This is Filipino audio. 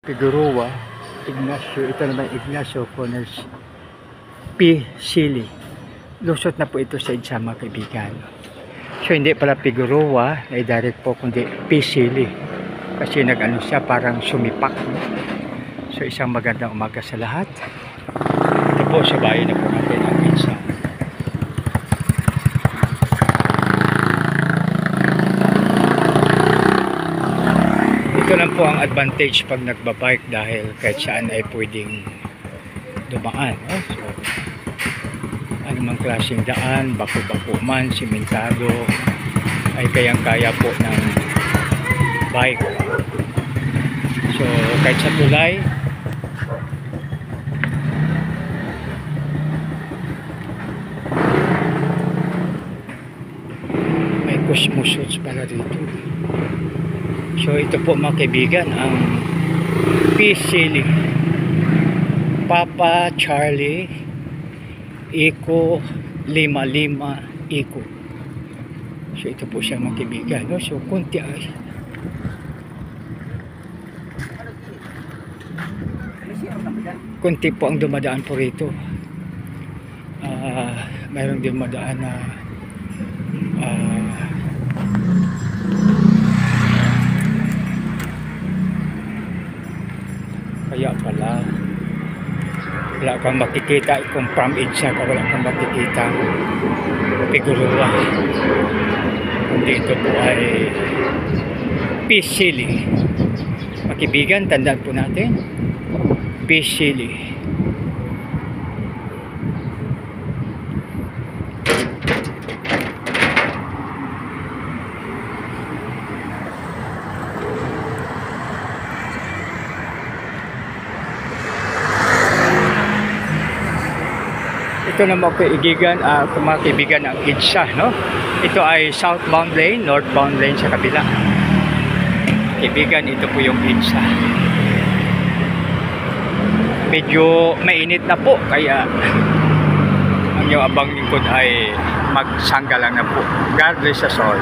Figueroa, Ignacio, ito naman Ignacio Corners P. Sili. Lusot na po ito sa EDSA mga kaibigan. So hindi pala Figueroa ay direct po kundi P. Sili. Kasi nag-ano siya parang sumipak. No? So isang magandang umaga sa lahat. Ito po sa bayan na po natin ang EDSA. Ito lang po ang advantage pag nagbabike dahil kahit saan ay pwedeng dumaan. No? So, anumang klaseng daan, bako-bako man, simentado, ay kayang-kaya po ng bike. So, kahit sa tulay, may kusmusots pala dito. So ito po mga kaibigan ang P. Sili Papa Charlie Eco 55 Eco. So ito po siya mga kaibigan, no? So kunti ay kunti po ang dumadaan po rito. Mayroong dumadaan na kaya pala wala kang makikita kung from EDSA ka, wala kang makikita Figueroa. Kung dito po ay P. Sili. Makibigan, tandaan po natin P. Sili. Ito naman po igigan, mga kaibigan ang EDSA, no? Ito ay southbound lane, northbound lane sa kabila. Kaibigan, ito po yung EDSA. Medyo mainit na po, kaya ang yung abang lingkod ay magsangga lang na po. Regardless sa sol.